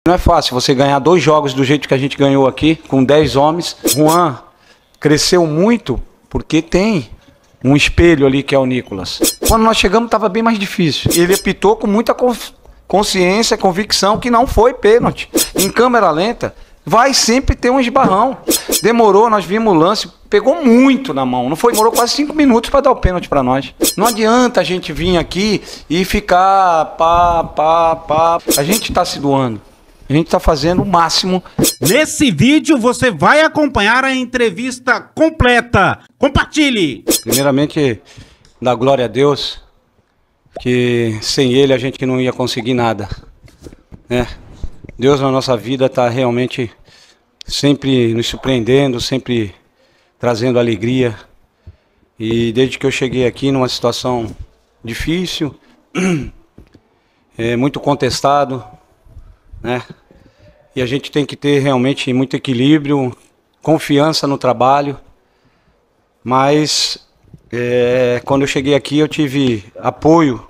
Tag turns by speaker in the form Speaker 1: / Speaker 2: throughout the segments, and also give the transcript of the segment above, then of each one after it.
Speaker 1: Não é fácil você ganhar 2 jogos do jeito que a gente ganhou aqui, com 10 homens. Juan cresceu muito porque tem um espelho ali que é o Nicolas. Quando nós chegamos estava bem mais difícil. Ele apitou com muita consciência, convicção que não foi pênalti. Em câmera lenta vai sempre ter um esbarrão. Demorou, nós vimos o lance, pegou muito na mão. Não foi, demorou quase 5 minutos para dar o pênalti para nós. Não adianta a gente vir aqui e ficar pá. A gente está se doando. A gente está fazendo o máximo.
Speaker 2: Nesse vídeo você vai acompanhar a entrevista completa. Compartilhe!
Speaker 1: Primeiramente, dar glória a Deus, que sem Ele a gente não ia conseguir nada, né? Deus na nossa vida está realmente sempre nos surpreendendo, sempre trazendo alegria. E desde que eu cheguei aqui numa situação difícil, muito contestado, né? E a gente tem que ter realmente muito equilíbrio, confiança no trabalho. Mas quando eu cheguei aqui eu tive apoio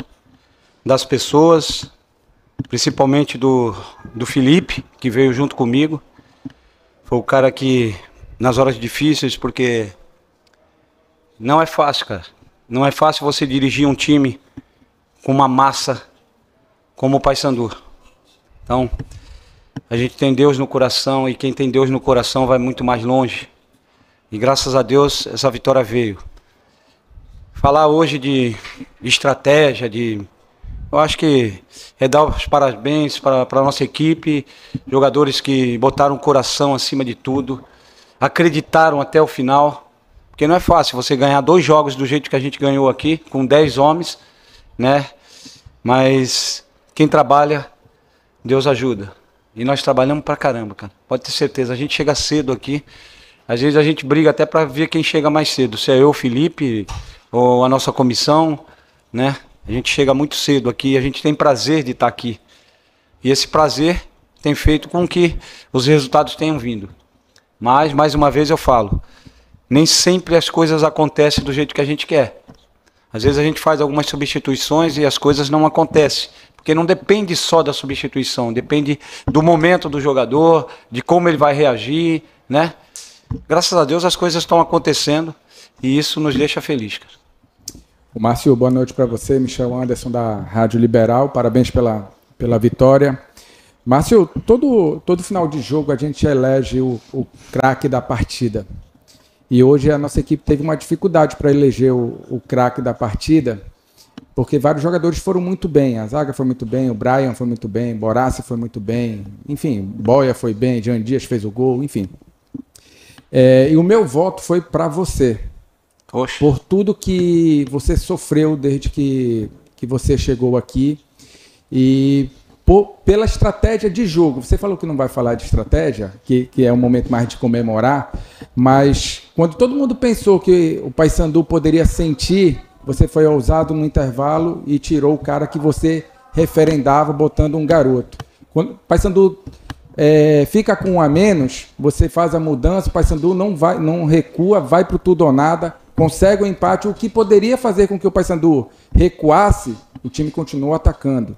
Speaker 1: das pessoas, principalmente do Felipe, que veio junto comigo. Foi o cara que, nas horas difíceis, porque não é fácil, cara. Não é fácil você dirigir um time com uma massa como o Paysandu. Então, a gente tem Deus no coração e quem tem Deus no coração vai muito mais longe. E graças a Deus essa vitória veio. Falar hoje de estratégia, eu acho que é dar os parabéns para a nossa equipe, jogadores que botaram o coração acima de tudo, acreditaram até o final, porque não é fácil você ganhar 2 jogos do jeito que a gente ganhou aqui, com 10 homens, né? Mas quem trabalha, Deus ajuda. E nós trabalhamos pra caramba, cara. Pode ter certeza, a gente chega cedo aqui. Às vezes a gente briga até para ver quem chega mais cedo. Se é eu, o Felipe, ou a nossa comissão, né? A gente chega muito cedo aqui, a gente tem prazer de estar aqui. E esse prazer tem feito com que os resultados tenham vindo. Mas, mais uma vez eu falo, nem sempre as coisas acontecem do jeito que a gente quer. Às vezes a gente faz algumas substituições e as coisas não acontecem. Porque não depende só da substituição, depende do momento do jogador, de como ele vai reagir, né? Graças a Deus as coisas estão acontecendo e isso nos deixa felizes, cara.
Speaker 3: O Márcio, boa noite para você. Me chamo Anderson da Rádio Liberal. Parabéns pela vitória. Márcio, todo final de jogo a gente elege o craque da partida. E hoje a nossa equipe teve uma dificuldade para eleger o craque da partida, porque vários jogadores foram muito bem. A zaga foi muito bem, o Brian foi muito bem, Borassi foi muito bem, enfim, Boia foi bem, Jean Dias fez o gol, enfim. E o meu voto foi para você.
Speaker 1: Oxe.
Speaker 3: Por tudo que você sofreu desde que você chegou aqui e pela estratégia de jogo. Você falou que não vai falar de estratégia, que é um momento mais de comemorar, mas quando todo mundo pensou que o Paysandu poderia sentir, você foi ousado no intervalo e tirou o cara que você referendava botando um garoto. Quando o Paysandu fica com 1 a menos, você faz a mudança, o Paysandu não recua, vai para o tudo ou nada, consegue o empate, o que poderia fazer com que o Paysandu recuasse, o time continuou atacando.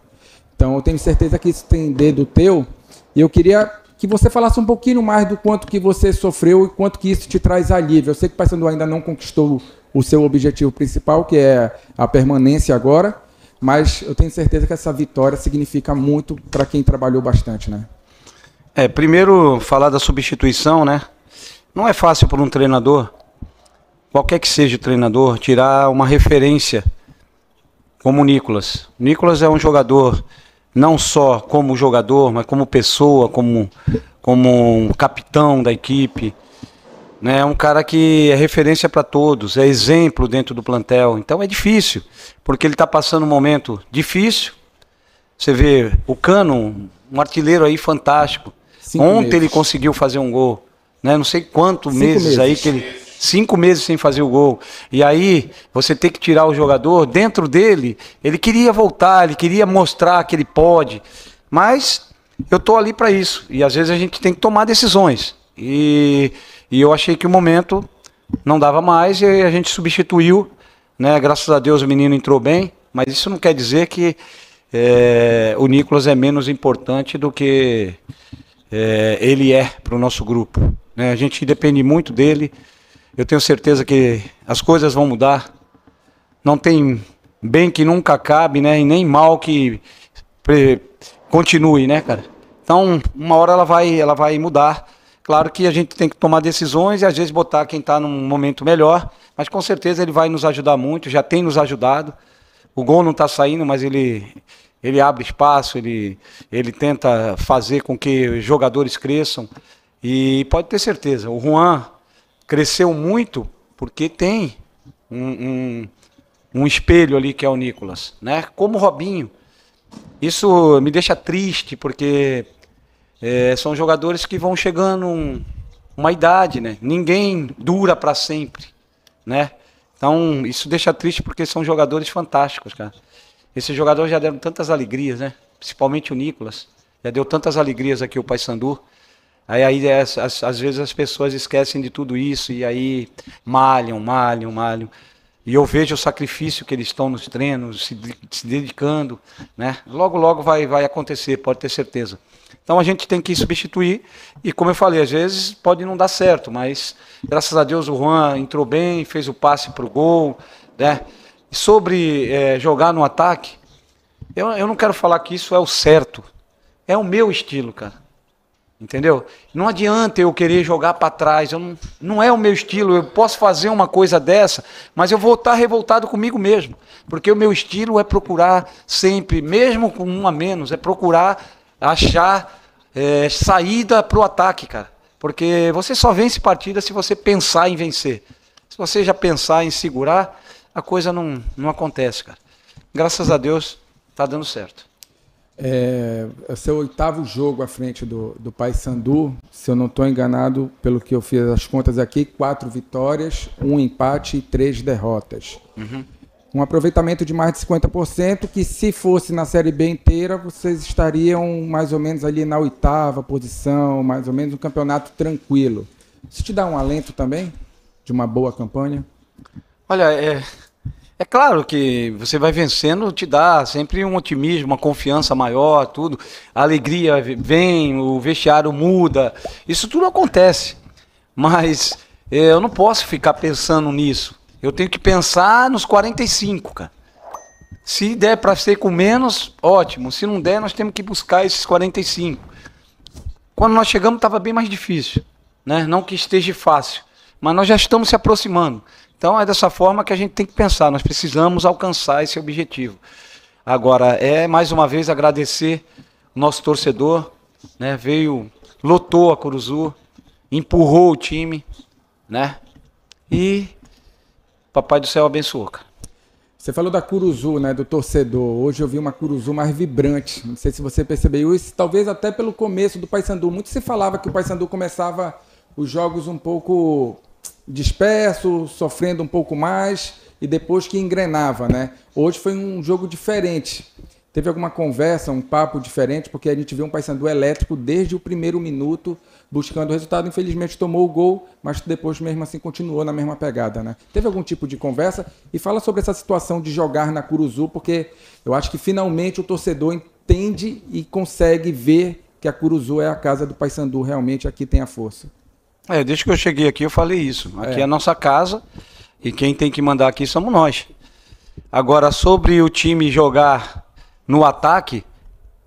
Speaker 3: Então eu tenho certeza que isso tem dedo teu, e eu queria que você falasse um pouquinho mais do quanto que você sofreu e quanto que isso te traz alívio. Eu sei que o Paysandu ainda não conquistou o seu objetivo principal, que é a permanência agora, mas eu tenho certeza que essa vitória significa muito para quem trabalhou bastante, né?
Speaker 1: Primeiro falar da substituição, né? Não é fácil para um treinador, qualquer que seja o treinador, tirar uma referência como o Nicolas. O Nicolas é um jogador, não só como jogador, mas como pessoa, como um capitão da equipe. É um cara que é referência para todos, é exemplo dentro do plantel. Então é difícil, porque ele está passando um momento difícil. Você vê o Cano, um artilheiro aí fantástico.
Speaker 3: 5
Speaker 1: Ontem
Speaker 3: meses.
Speaker 1: ele conseguiu fazer um gol. Não sei quantos meses aí que ele... 5 meses sem fazer o gol. E aí você tem que tirar o jogador, dentro dele, ele queria voltar, ele queria mostrar que ele pode. Mas eu estou ali para isso. E às vezes a gente tem que tomar decisões. E eu achei que o momento não dava mais e a gente substituiu, né? Graças a Deus o menino entrou bem, mas isso não quer dizer que o Nicolas é menos importante do que ele é para o nosso grupo, né? A gente depende muito dele. Eu tenho certeza que as coisas vão mudar. Não tem bem que nunca acabe, né? E nem mal que continue, né, cara? Então, uma hora ela vai mudar. Claro que a gente tem que tomar decisões e às vezes botar quem está num momento melhor, mas com certeza ele vai nos ajudar muito, já tem nos ajudado. O gol não está saindo, mas ele abre espaço, ele tenta fazer com que os jogadores cresçam. E pode ter certeza, o Juan cresceu muito porque tem um espelho ali que é o Nicolas, né? Como o Robinho. Isso me deixa triste porque são jogadores que vão chegando uma idade, né? Ninguém dura para sempre, né? Então isso deixa triste porque são jogadores fantásticos, cara. Esses jogadores já deram tantas alegrias, né? Principalmente o Nicolas, já deu tantas alegrias aqui ao Paysandu. Aí às vezes as pessoas esquecem de tudo isso e aí malham. E eu vejo o sacrifício que eles estão nos treinos, se dedicando, né? Logo vai acontecer, pode ter certeza. Então a gente tem que substituir e, como eu falei, às vezes pode não dar certo, mas graças a Deus o Juan entrou bem, fez o passe para o gol, né? E sobre jogar no ataque, eu não quero falar que isso é o certo, é o meu estilo, cara. Entendeu? Não adianta eu querer jogar para trás, não é o meu estilo. Eu posso fazer uma coisa dessa, mas eu vou estar revoltado comigo mesmo, porque o meu estilo é procurar sempre, mesmo com um a menos, é procurar achar saída para o ataque, cara, porque você só vence partida se você pensar em vencer. Se você já pensar em segurar, a coisa não acontece, cara. Graças a Deus está dando certo.
Speaker 3: É seu 8º jogo à frente do Paysandu, se eu não estou enganado, pelo que eu fiz as contas aqui, 4 vitórias, 1 empate e 3 derrotas.
Speaker 1: Uhum.
Speaker 3: Um aproveitamento de mais de 50%, que se fosse na Série B inteira, vocês estariam mais ou menos ali na 8ª posição, mais ou menos um campeonato tranquilo. Isso te dá um alento também de uma boa campanha?
Speaker 1: Olha, é claro que você vai vencendo, te dá sempre um otimismo, uma confiança maior, tudo. A alegria vem, o vestiário muda, isso tudo acontece. Mas eu não posso ficar pensando nisso. Eu tenho que pensar nos 45, cara. Se der para ser com menos, ótimo. Se não der, nós temos que buscar esses 45. Quando nós chegamos, estava bem mais difícil, né? Não que esteja fácil, mas nós já estamos se aproximando. Então é dessa forma que a gente tem que pensar, nós precisamos alcançar esse objetivo. Agora, mais uma vez agradecer o nosso torcedor, né? Lotou a Curuzu, empurrou o time, né? E Papai do Céu abençoou, cara.
Speaker 3: Você falou da Curuzu, né, do torcedor. Hoje eu vi uma Curuzu mais vibrante. Não sei se você percebeu isso, talvez até pelo começo do Paysandu. Muito se falava que o Paysandu começava os jogos um pouco disperso, sofrendo um pouco mais e depois que engrenava, né? Hoje foi um jogo diferente. Teve alguma conversa, um papo diferente, porque a gente viu um Paysandu elétrico desde o primeiro minuto, buscando o resultado. Infelizmente tomou o gol, mas depois mesmo assim continuou na mesma pegada, né? Teve algum tipo de conversa? E fala sobre essa situação de jogar na Curuzu, porque eu acho que finalmente o torcedor entende e consegue ver que a Curuzu é a casa do Paysandu, realmente aqui tem a força.
Speaker 1: Desde que eu cheguei aqui eu falei isso. Aqui é a nossa casa e quem tem que mandar aqui somos nós. Agora, sobre o time jogar no ataque,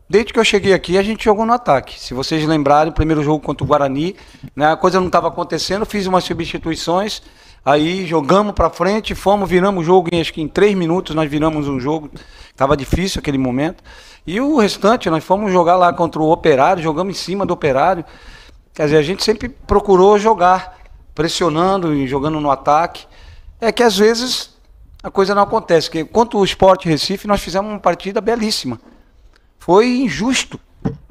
Speaker 1: desde que eu cheguei aqui a gente jogou no ataque. Se vocês lembrarem, o primeiro jogo contra o Guarani, né, a coisa não estava acontecendo, fiz umas substituições, aí jogamos para frente, viramos o jogo, acho que em 3 minutos nós viramos um jogo, estava difícil aquele momento. E o restante, nós fomos jogar lá contra o Operário, jogamos em cima do Operário. Quer dizer, a gente sempre procurou jogar, pressionando e jogando no ataque. É que às vezes a coisa não acontece. Porque, quanto o Sport Recife, nós fizemos uma partida belíssima. Foi injusto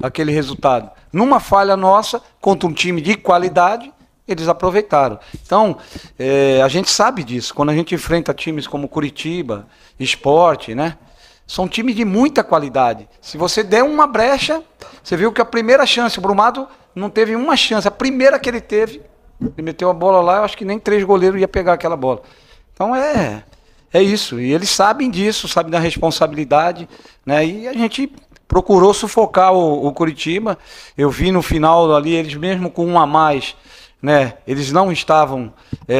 Speaker 1: aquele resultado. Numa falha nossa, contra um time de qualidade, eles aproveitaram. Então, a gente sabe disso. Quando a gente enfrenta times como Curitiba, Sport, né? São times de muita qualidade. Se você der uma brecha, você viu que a primeira chance, o Brumado não teve uma chance. A primeira que ele teve, ele meteu a bola lá, eu acho que nem 3 goleiros ia pegar aquela bola. Então é isso. E eles sabem disso, sabem da responsabilidade, né? E a gente procurou sufocar o Curitiba. Eu vi no final ali, eles mesmo com um a mais, né? Eles não estavam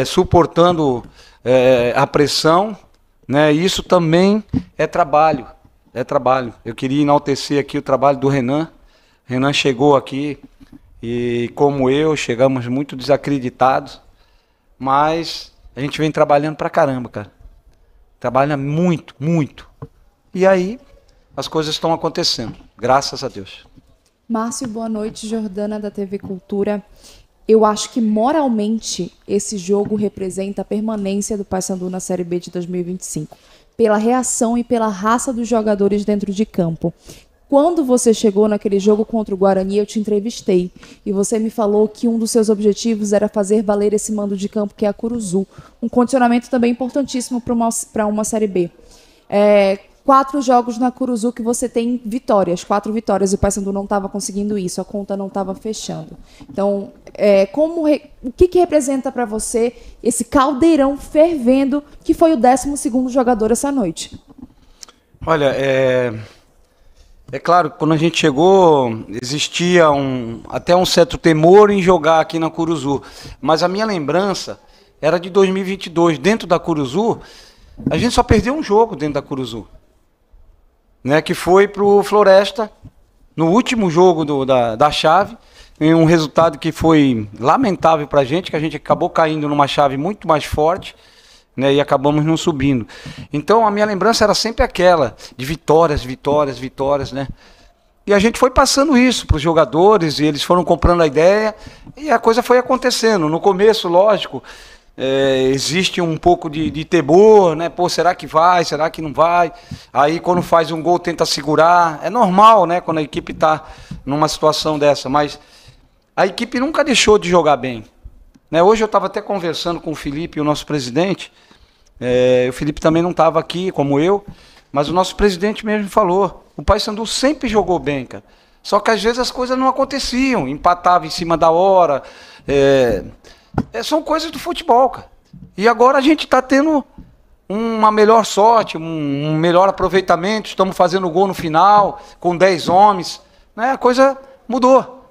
Speaker 1: suportando a pressão, né? E isso também é trabalho. É trabalho. Eu queria enaltecer aqui o trabalho do Renan. Renan chegou aqui e, como eu, chegamos muito desacreditados, mas a gente vem trabalhando pra caramba, cara. Trabalha muito, muito. E aí as coisas estão acontecendo, graças a Deus.
Speaker 4: Márcio, boa noite. Jordana, da TV Cultura. Eu acho que moralmente esse jogo representa a permanência do Paysandu na Série B de 2025, pela reação e pela raça dos jogadores dentro de campo. Quando você chegou naquele jogo contra o Guarani, eu te entrevistei e você me falou que um dos seus objetivos era fazer valer esse mando de campo que é a Curuzu, um condicionamento também importantíssimo para uma Série B. 4 jogos na Curuzu que você tem vitórias, 4 vitórias, e o Paysandu não estava conseguindo isso, a conta não estava fechando. Então, o que representa para você esse caldeirão fervendo que foi o 12º jogador essa noite?
Speaker 1: Olha, é claro que quando a gente chegou, existia até um certo temor em jogar aqui na Curuzu, mas a minha lembrança era de 2022, dentro da Curuzu, a gente só perdeu um jogo dentro da Curuzu, né, que foi para o Floresta, no último jogo da chave, em um resultado que foi lamentável para a gente, que a gente acabou caindo numa chave muito mais forte, né, e acabamos não subindo. Então a minha lembrança era sempre aquela, de vitórias, vitórias, vitórias, né? E a gente foi passando isso para os jogadores, e eles foram comprando a ideia, e a coisa foi acontecendo. No começo, lógico, existe um pouco de temor, né? Pô, será que vai? Será que não vai? Aí quando faz um gol tenta segurar. É normal, né? Quando a equipe está numa situação dessa, mas a equipe nunca deixou de jogar bem, né? Hoje eu estava até conversando com o Felipe, o nosso presidente. O Felipe também não estava aqui, como eu, mas o nosso presidente mesmo falou, o Paysandu sempre jogou bem, cara. Só que às vezes as coisas não aconteciam, empatava em cima da hora. São coisas do futebol, cara. E agora a gente está tendo uma melhor sorte, um melhor aproveitamento, estamos fazendo gol no final, com 10 homens, né? A coisa mudou.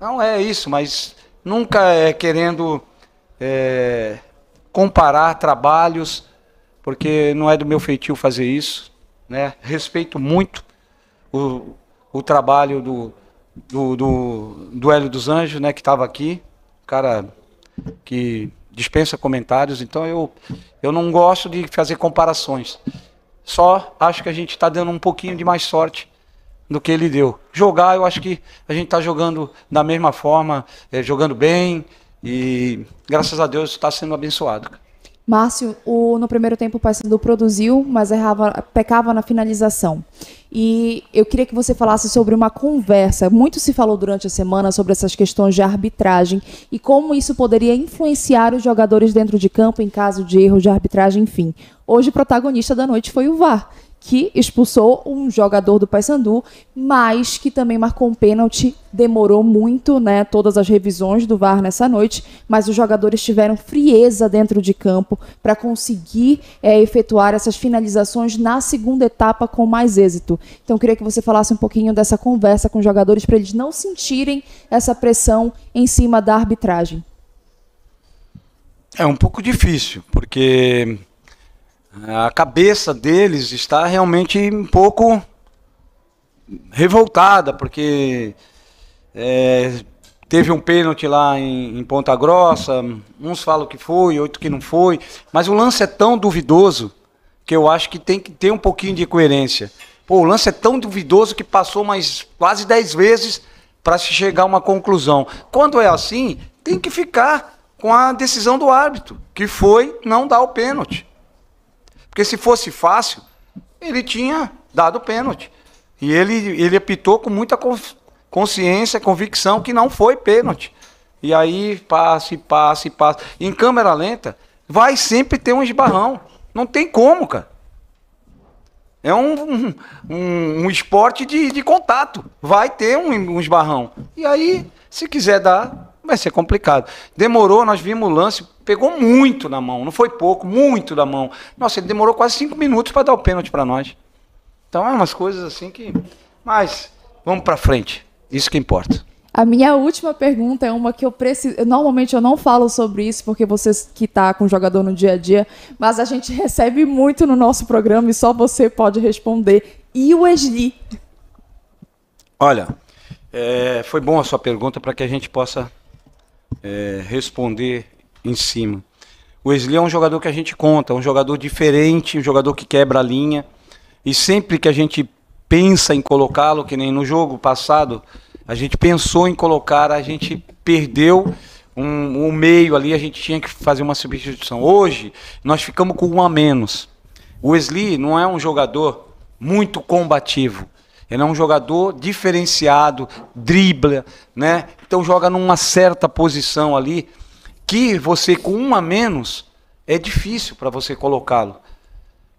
Speaker 1: Não é isso, mas nunca querendo comparar trabalhos, porque não é do meu feitio fazer isso, né? Respeito muito o trabalho do Hélio dos Anjos, né, que estava aqui, cara que dispensa comentários, então eu não gosto de fazer comparações. Só acho que a gente está dando um pouquinho de mais sorte do que ele deu. Jogar, eu acho que a gente está jogando da mesma forma, jogando bem, e graças a Deus está sendo abençoado.
Speaker 4: Márcio, no primeiro tempo o Paysandu produziu, mas pecava na finalização. E eu queria que você falasse sobre uma conversa. Muito se falou durante a semana sobre essas questões de arbitragem e como isso poderia influenciar os jogadores dentro de campo em caso de erro de arbitragem, enfim. Hoje o protagonista da noite foi o VAR, que expulsou um jogador do Paysandu, mas que também marcou um pênalti. Demorou muito, né, todas as revisões do VAR nessa noite, mas os jogadores tiveram frieza dentro de campo para conseguir efetuar essas finalizações na segunda etapa com mais êxito. Então, eu queria que você falasse um pouquinho dessa conversa com os jogadores para eles não sentirem essa pressão em cima da arbitragem.
Speaker 1: É um pouco difícil, porque a cabeça deles está realmente um pouco revoltada, porque teve um pênalti lá em Ponta Grossa, uns falam que foi, outros que não foi, mas o lance é tão duvidoso que eu acho que tem que ter um pouquinho de coerência. Pô, o lance é tão duvidoso que passou mais quase 10 vezes para se chegar a uma conclusão. Quando é assim, tem que ficar com a decisão do árbitro, que foi não dar o pênalti. Porque se fosse fácil, ele tinha dado o pênalti. E ele apitou com muita consciência, convicção que não foi pênalti. E aí, passe. Em câmera lenta, vai sempre ter um esbarrão. Não tem como, cara. É um esporte de contato. Vai ter um esbarrão. E aí, se quiser dar, vai ser complicado. Demorou, nós vimos o lance, pegou muito na mão, não foi pouco, muito na mão. Nossa, ele demorou quase 5 minutos para dar o pênalti para nós. Então é umas coisas assim que... Mas vamos para frente, isso que importa.
Speaker 4: A minha última pergunta é uma que eu preciso... Normalmente eu não falo sobre isso, porque você que está com o jogador no dia a dia, mas a gente recebe muito no nosso programa e só você pode responder. E o Wesley?
Speaker 1: Olha, foi bom a sua pergunta para que a gente possa responder em cima. O Wesley é um jogador que a gente conta, um jogador diferente, um jogador que quebra a linha. E sempre que a gente pensa em colocá-lo, que nem no jogo passado, a gente pensou em colocar, a gente perdeu um meio ali, a gente tinha que fazer uma substituição. Hoje, nós ficamos com um a menos. O Wesley não é um jogador muito combativo. Ele é um jogador diferenciado, dribla, né? Então joga numa certa posição ali, que você com um a menos, é difícil para você colocá-lo.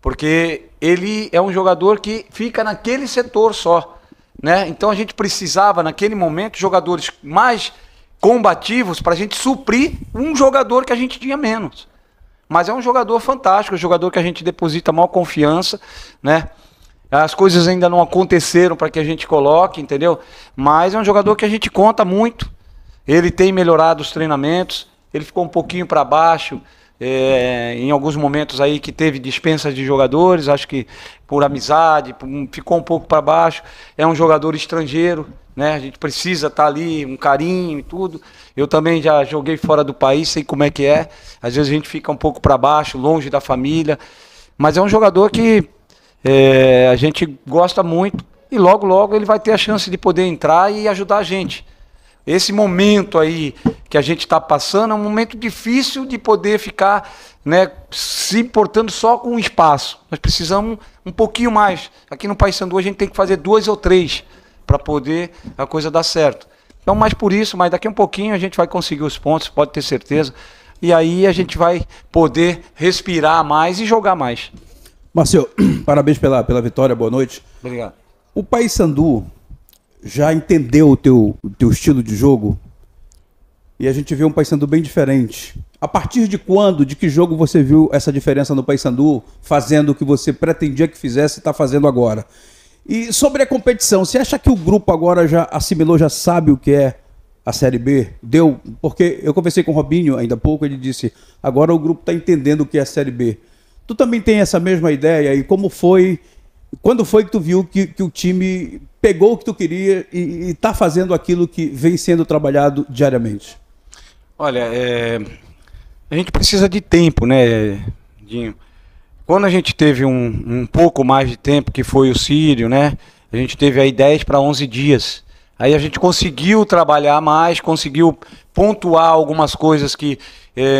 Speaker 1: Porque ele é um jogador que fica naquele setor só, né? Então a gente precisava, naquele momento, jogadores mais combativos para a gente suprir um jogador que a gente tinha menos. Mas é um jogador fantástico, um jogador que a gente deposita maior confiança, né? As coisas ainda não aconteceram para que a gente coloque, entendeu? Mas é um jogador que a gente conta muito. Ele tem melhorado os treinamentos, ele ficou um pouquinho para baixo, em alguns momentos aí que teve dispensa de jogadores, acho que por amizade, ficou um pouco para baixo. É um jogador estrangeiro, né? A gente precisa estar ali, um carinho e tudo. Eu também já joguei fora do país, sei como é que é. Às vezes a gente fica um pouco para baixo, longe da família. Mas é um jogador que a gente gosta muito e logo, logo ele vai ter a chance de poder entrar e ajudar a gente. Esse momento aí que a gente está passando é um momento difícil de poder ficar, né, se importando só com o espaço. Nós precisamos um pouquinho mais. Aqui no Paysandu a gente tem que fazer 2 ou 3 para poder a coisa dar certo. Então, mais por isso, mas daqui a um pouquinho a gente vai conseguir os pontos, pode ter certeza. E aí a gente vai poder respirar mais e jogar mais.
Speaker 5: Marcelo, parabéns pela vitória, boa noite.
Speaker 1: Obrigado.
Speaker 5: O Paysandu já entendeu o teu estilo de jogo? E a gente vê um Paysandu bem diferente. A partir de quando, de que jogo você viu essa diferença no Paysandu, fazendo o que você pretendia que fizesse e está fazendo agora? E sobre a competição, você acha que o grupo agora já assimilou, já sabe o que é a Série B? Deu? Porque eu conversei com o Robinho ainda há pouco, ele disse, agora o grupo está entendendo o que é a Série B. Tu também tem essa mesma ideia? E como foi, quando foi que tu viu que o time pegou o que tu queria e está fazendo aquilo que vem sendo trabalhado diariamente?
Speaker 1: Olha, a gente precisa de tempo, né, Dinho? Quando a gente teve um pouco mais de tempo, que foi o Sírio, né? A gente teve aí 10 para 11 dias. Aí a gente conseguiu trabalhar mais, conseguiu pontuar algumas coisas que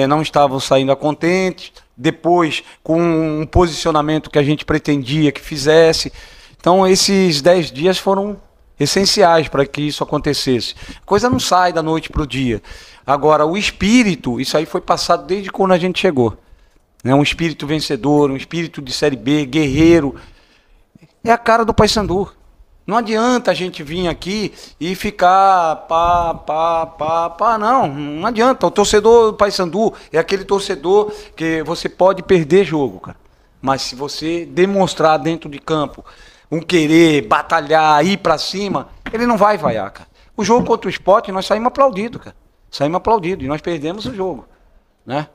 Speaker 1: não estavam saindo a contente. Depois, com um posicionamento que a gente pretendia que fizesse. Então, esses 10 dias foram essenciais para que isso acontecesse. A coisa não sai da noite para o dia. Agora, o espírito, isso aí foi passado desde quando a gente chegou. Um espírito vencedor, um espírito de Série B, guerreiro. É a cara do Paysandu. Não adianta a gente vir aqui e ficar não adianta. O torcedor do Paysandu é aquele torcedor que você pode perder jogo, cara. Mas se você demonstrar dentro de campo um querer, batalhar, ir pra cima, ele não vai vaiar, cara. O jogo contra o Sport, nós saímos aplaudidos, cara. Saímos aplaudidos e nós perdemos o jogo, né?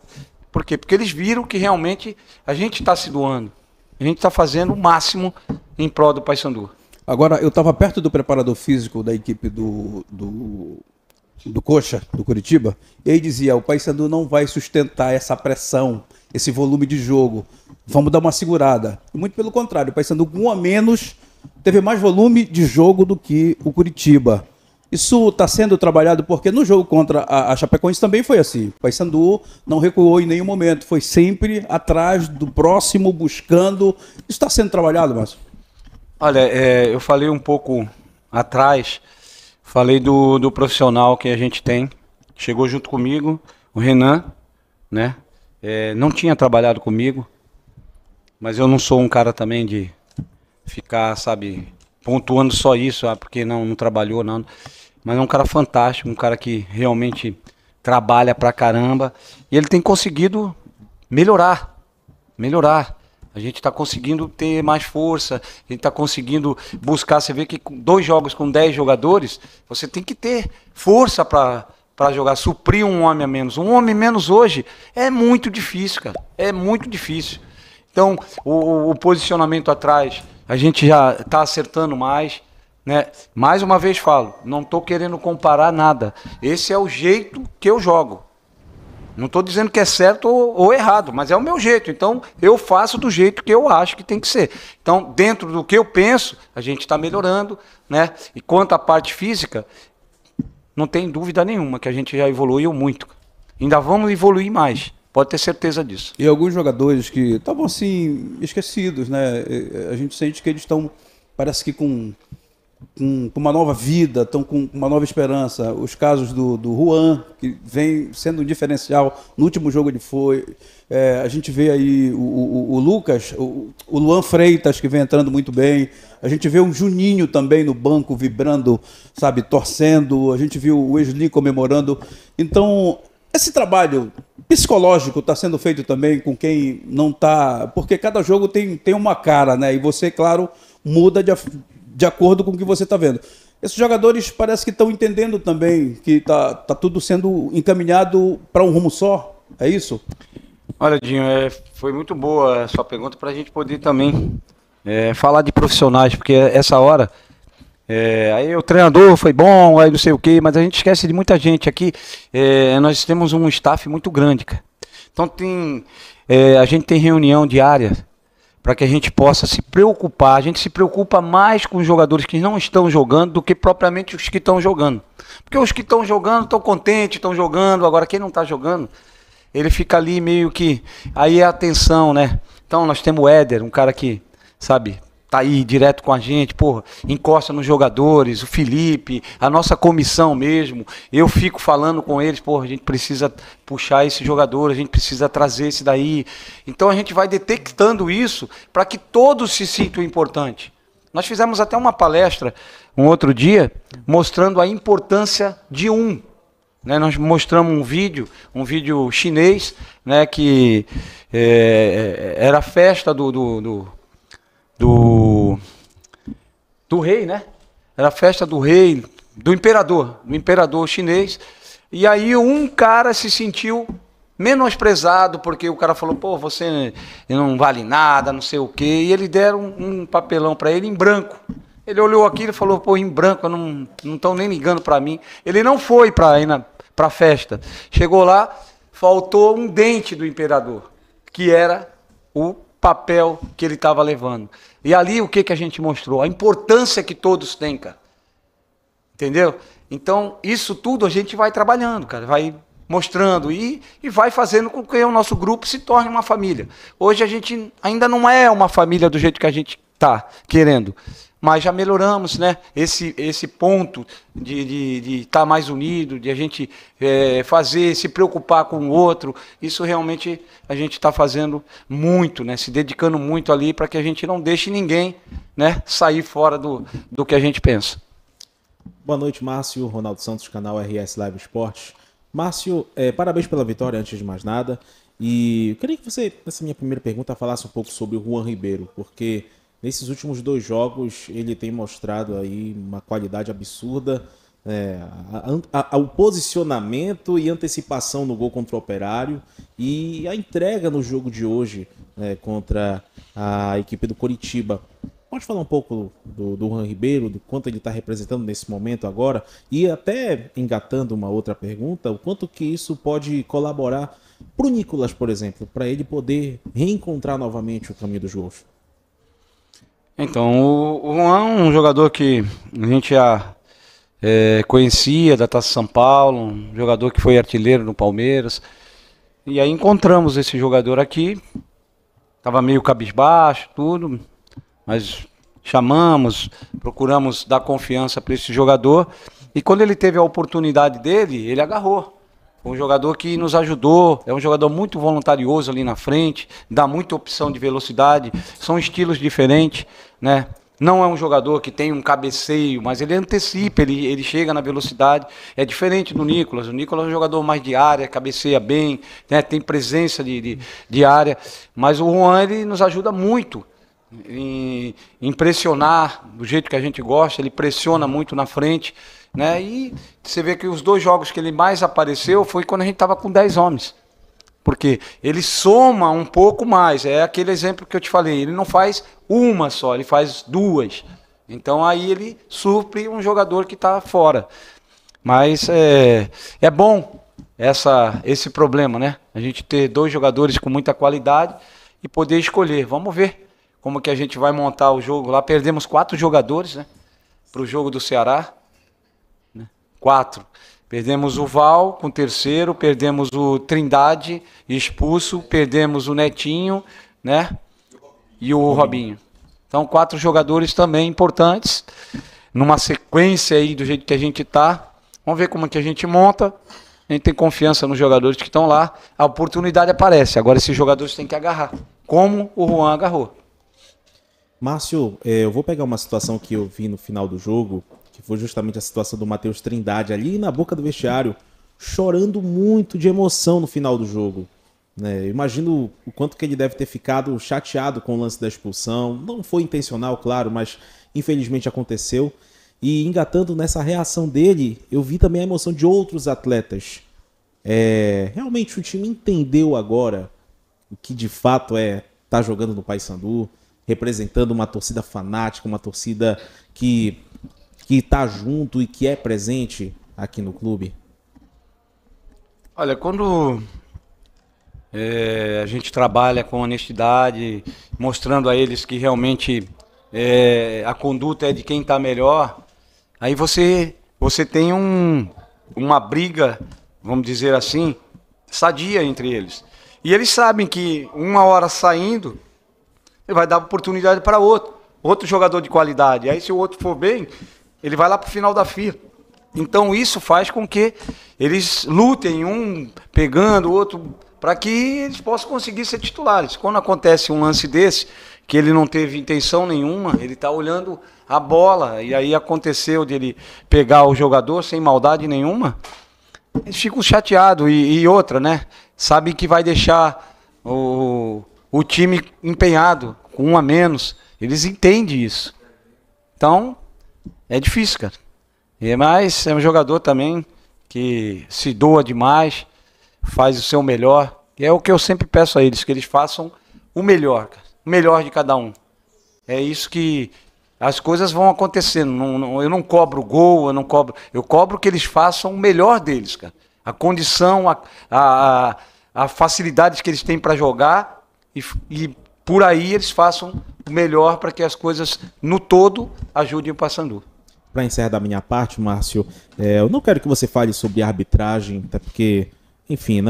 Speaker 1: Por quê? Porque eles viram que realmente a gente está se doando. A gente está fazendo o máximo em prol do Paysandu.
Speaker 5: Agora, eu estava perto do preparador físico da equipe do Coxa, do Curitiba, e aí dizia, o Paysandu não vai sustentar essa pressão, esse volume de jogo. Vamos dar uma segurada. E muito pelo contrário, o Paysandu com 1 a menos teve mais volume de jogo do que o Curitiba. Isso está sendo trabalhado porque no jogo contra a Chapecoense também foi assim. O Paysandu não recuou em nenhum momento, foi sempre atrás do próximo, buscando. Isso está sendo trabalhado, Márcio?
Speaker 1: Olha, eu falei um pouco atrás, falei do profissional que a gente tem. Chegou junto comigo, o Renan, né? Não tinha trabalhado comigo, mas eu não sou um cara também de ficar, sabe, pontuando só isso, porque não trabalhou, não. mas é um cara fantástico, um cara que realmente trabalha pra caramba. E ele tem conseguido melhorar. A gente está conseguindo ter mais força, a gente está conseguindo buscar. Você vê que com 2 jogos com 10 jogadores, você tem que ter força para jogar, suprir um homem a menos. Um homem menos hoje é muito difícil, cara. É muito difícil. Então, o posicionamento atrás, a gente já está acertando mais, né? Mais uma vez falo, não estou querendo comparar nada. Esse é o jeito que eu jogo. Não estou dizendo que é certo ou errado, mas é o meu jeito. Então, eu faço do jeito que eu acho que tem que ser. Então, dentro do que eu penso, a gente está melhorando, né? E quanto à parte física, não tem dúvida nenhuma que a gente já evoluiu muito. Ainda vamos evoluir mais. Pode ter certeza disso.
Speaker 5: E alguns jogadores que estavam assim, esquecidos, né? A gente sente que eles estão, parece que com uma nova vida, estão com uma nova esperança. Os casos do Juan, que vem sendo um diferencial, no último jogo ele foi. A gente vê aí o Lucas, o Luan Freitas, que vem entrando muito bem. A gente vê um Juninho também no banco, vibrando, sabe, torcendo. A gente viu o Wesley comemorando. Então, esse trabalho psicológico está sendo feito também com quem não está... Porque cada jogo tem uma cara, né? E você, claro, muda de acordo com o que você está vendo. Esses jogadores parece que estão entendendo também que tá tudo sendo encaminhado para um rumo só. É isso?
Speaker 1: Olha, Dinho, foi muito boa a sua pergunta para a gente poder também falar de profissionais, porque essa hora... aí o treinador foi bom, aí não sei o quê, mas a gente esquece de muita gente aqui. Nós temos um staff muito grande, cara. Então a gente tem reunião diária para que a gente possa se preocupar. A gente se preocupa mais com os jogadores que não estão jogando do que propriamente os que estão jogando. Porque os que estão jogando estão contentes, estão jogando. Agora quem não está jogando, ele fica ali meio que... Aí é a atenção, né? Então nós temos o Éder, um cara que, sabe... Tá aí direto com a gente, porra, encosta nos jogadores, o Felipe, a nossa comissão mesmo. Eu fico falando com eles, porra, a gente precisa puxar esse jogador, a gente precisa trazer esse daí. Então a gente vai detectando isso para que todos se sintam importantes. Nós fizemos até uma palestra um outro dia mostrando a importância de um. Né? Nós mostramos um vídeo chinês, né, que era a festa do rei, né? Era a festa do rei, do imperador chinês. E aí um cara se sentiu menosprezado, porque o cara falou, pô, você não vale nada, não sei o quê. E eles deram um papelão para ele em branco. Ele olhou aquilo e falou, pô, em branco, não estão nem ligando para mim. Ele não foi para a festa. Chegou lá, faltou um dente do imperador, que era o papel que ele estava levando. E ali o que a gente mostrou? A importância que todos têm, cara. Entendeu? Então, isso tudo a gente vai trabalhando, cara. Vai mostrando e vai fazendo com que o nosso grupo se torne uma família. Hoje a gente ainda não é uma família do jeito que a gente está querendo. Mas já melhoramos, né? Esse ponto de estar mais unido, de a gente se preocupar com o outro. Isso realmente a gente está fazendo muito, né? Se dedicando muito ali para que a gente não deixe ninguém, né, sair fora do que a gente pensa.
Speaker 6: Boa noite, Márcio. Ronaldo Santos, canal RS Live Esportes. Márcio, parabéns pela vitória, antes de mais nada. E eu queria que você, nessa minha primeira pergunta, falasse um pouco sobre o Juan Ribeiro, porque... nesses últimos 2 jogos, ele tem mostrado aí uma qualidade absurda, o posicionamento e antecipação no gol contra o Operário e a entrega no jogo de hoje contra a equipe do Coritiba. Pode falar um pouco do Juan Ribeiro, do quanto ele está representando nesse momento agora e até engatando uma outra pergunta, o quanto que isso pode colaborar para o Nicolas, por exemplo, para ele poder reencontrar novamente o caminho dos gols?
Speaker 1: Então, o Juan é um jogador que a gente já conhecia da Taça São Paulo, um jogador que foi artilheiro no Palmeiras. E aí encontramos esse jogador aqui, estava meio cabisbaixo, tudo, mas chamamos, procuramos dar confiança para esse jogador. E quando ele teve a oportunidade dele, ele agarrou. Foi um jogador que nos ajudou, é um jogador muito voluntarioso ali na frente, dá muita opção de velocidade, são estilos diferentes, né? Não é um jogador que tem um cabeceio, mas ele antecipa, ele chega na velocidade. É diferente do Nicolas. O Nicolas é um jogador mais de área, cabeceia bem, né, tem presença de área. Mas o Juan, ele nos ajuda muito em pressionar do jeito que a gente gosta. Ele pressiona muito na frente, né? E você vê que os 2 jogos que ele mais apareceu foi quando a gente estava com 10 homens. Porque ele soma um pouco mais, é aquele exemplo que eu te falei, ele não faz uma só, ele faz 2. Então aí ele supre um jogador que está fora. Mas é bom esse problema, né? A gente ter 2 jogadores com muita qualidade e poder escolher. Vamos ver como que a gente vai montar o jogo lá. Perdemos 4 jogadores, né, para o jogo do Ceará. 4. Perdemos o Val com o 3º, perdemos o Trindade expulso, perdemos o Netinho, né? E o Robinho. Então 4 jogadores também importantes, numa sequência aí do jeito que a gente está. Vamos ver como que a gente monta. A gente tem confiança nos jogadores que estão lá. A oportunidade aparece. Agora esses jogadores têm que agarrar, como o Juan agarrou.
Speaker 6: Márcio, eu vou pegar uma situação que eu vi no final do jogo, que foi justamente a situação do Matheus Trindade ali na boca do vestiário, chorando muito de emoção no final do jogo. Né? Imagino o quanto que ele deve ter ficado chateado com o lance da expulsão. Não foi intencional, claro, mas infelizmente aconteceu. E engatando nessa reação dele, eu vi também a emoção de outros atletas. Realmente o time entendeu agora o que de fato é estar jogando no Paysandu, representando uma torcida fanática, uma torcida que está junto e que é presente aqui no clube?
Speaker 1: Olha, quando a gente trabalha com honestidade, mostrando a eles que realmente a conduta é de quem está melhor, aí você tem uma briga, vamos dizer assim, sadia entre eles. E eles sabem que uma hora saindo, ele vai dar oportunidade para outro jogador de qualidade. Aí se o outro for bem, ele vai lá para o final da fila. Então isso faz com que eles lutem, um pegando o outro, para que eles possam conseguir ser titulares. Quando acontece um lance desse, que ele não teve intenção nenhuma, ele está olhando a bola, e aí aconteceu de ele pegar o jogador sem maldade nenhuma, eles ficam chateados. E outra, né? Sabe que vai deixar o time empenhado, com 1 a menos. Eles entendem isso. Então, é difícil, cara. Mas é um jogador também que se doa demais, faz o seu melhor. E é o que eu sempre peço a eles, que eles façam o melhor, cara. O melhor de cada um. É isso que as coisas vão acontecendo. Eu não cobro gol, eu cobro que eles façam o melhor deles, cara. A condição, a facilidade que eles têm para jogar e por aí eles façam o melhor para que as coisas, no todo, ajudem o Paysandu.
Speaker 6: Para encerrar da minha parte, Márcio, eu não quero que você fale sobre arbitragem, até porque, enfim,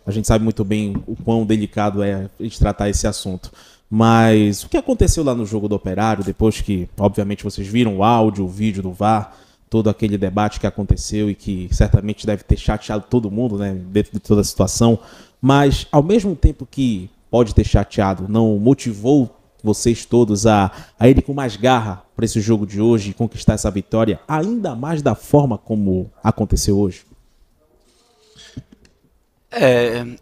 Speaker 6: a gente sabe muito bem o quão delicado é a gente tratar esse assunto. Mas o que aconteceu lá no jogo do Operário, depois que, obviamente, vocês viram o áudio, o vídeo do VAR, todo aquele debate que aconteceu e que certamente deve ter chateado todo mundo, né, dentro de toda a situação, mas ao mesmo tempo que pode ter chateado, não motivou vocês todos a ir com mais garra para esse jogo de hoje e conquistar essa vitória, ainda mais da forma como aconteceu hoje?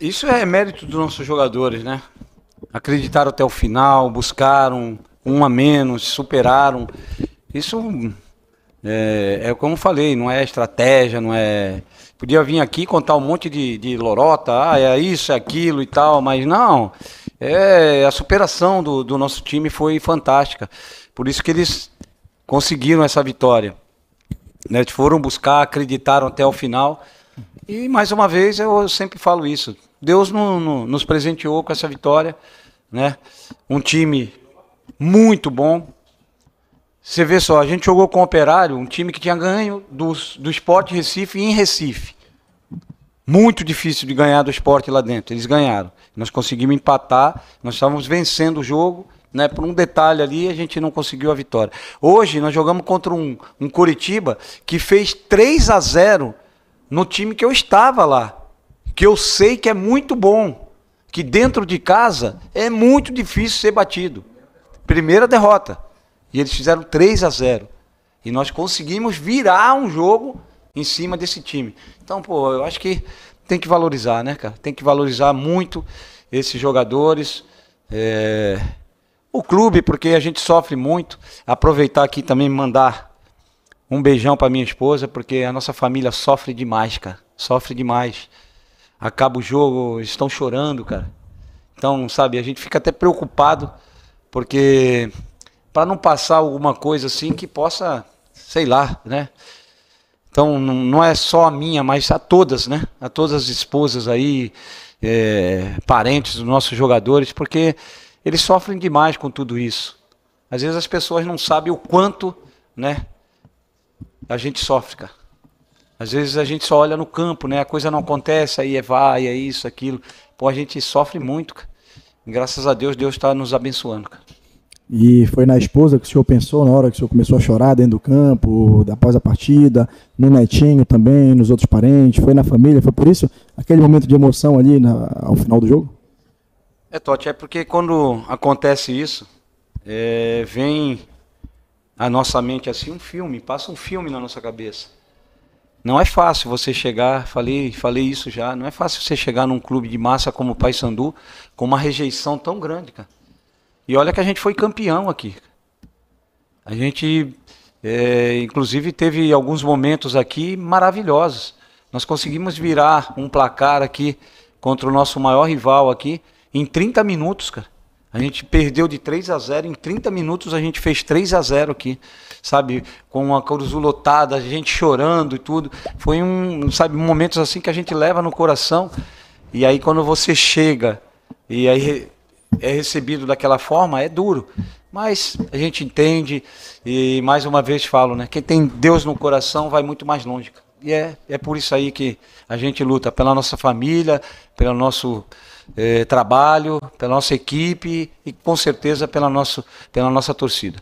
Speaker 1: Isso é mérito dos nossos jogadores, né? Acreditaram até o final, buscaram 1 a menos, superaram. Isso como eu falei, não é estratégia, não é... Podia vir aqui contar um monte de lorota, é isso, é aquilo e tal, mas não. A superação do nosso time foi fantástica. Por isso que eles conseguiram essa vitória. Né? Eles foram buscar, acreditaram até o final. E mais uma vez eu sempre falo isso. Deus nos presenteou com essa vitória, né? Um time muito bom. Você vê só, a gente jogou com o Operário, um time que tinha ganho do Sport Recife em Recife. Muito difícil de ganhar do Sport lá dentro. Eles ganharam. Nós conseguimos empatar, nós estávamos vencendo o jogo, né? Por um detalhe ali, a gente não conseguiu a vitória. Hoje nós jogamos contra um Coritiba que fez 3 a 0 no time que eu estava lá. Que eu sei que é muito bom. Que dentro de casa é muito difícil ser batido. Primeira derrota. E eles fizeram 3-0. E nós conseguimos virar um jogo em cima desse time. Então, pô, eu acho que tem que valorizar, né, cara? Tem que valorizar muito esses jogadores, o clube, porque a gente sofre muito. Aproveitar aqui também e mandar um beijão para minha esposa, porque a nossa família sofre demais, cara. Sofre demais. Acaba o jogo, estão chorando, cara. Então, sabe, a gente fica até preocupado, porque para não passar alguma coisa assim que possa, sei lá, né? Então, não é só a minha, mas a todas, né? A todas as esposas aí, parentes dos nossos jogadores, porque eles sofrem demais com tudo isso. Às vezes as pessoas não sabem o quanto, né, a gente sofre, cara. Às vezes a gente só olha no campo, né? A coisa não acontece, aí vai, é isso, aquilo. Pô, a gente sofre muito, cara. E graças a Deus, Deus está nos abençoando, cara.
Speaker 7: E foi na esposa que o senhor pensou na hora que o senhor começou a chorar dentro do campo, após a partida, no netinho também, nos outros parentes, foi na família, foi por isso aquele momento de emoção ali ao final do jogo?
Speaker 1: Totti, é porque quando acontece isso, vem à nossa mente assim um filme, passa um filme na nossa cabeça. Não é fácil você chegar, falei isso já, não é fácil você chegar num clube de massa como o Paysandu com uma rejeição tão grande, cara. E olha que a gente foi campeão aqui. A gente, inclusive, teve alguns momentos aqui maravilhosos. Nós conseguimos virar um placar aqui contra o nosso maior rival aqui em 30 minutos, cara. A gente perdeu de 3-0, em 30 minutos a gente fez 3-0 aqui, sabe? Com a Curuzu lotada, a gente chorando e tudo. Foi momentos assim que a gente leva no coração. E aí quando você chega e aí é recebido daquela forma, é duro. Mas a gente entende e mais uma vez falo, né? Quem tem Deus no coração vai muito mais longe. E é por isso aí que a gente luta, pela nossa família, pelo nosso trabalho, pela nossa equipe e com certeza pela nossa torcida.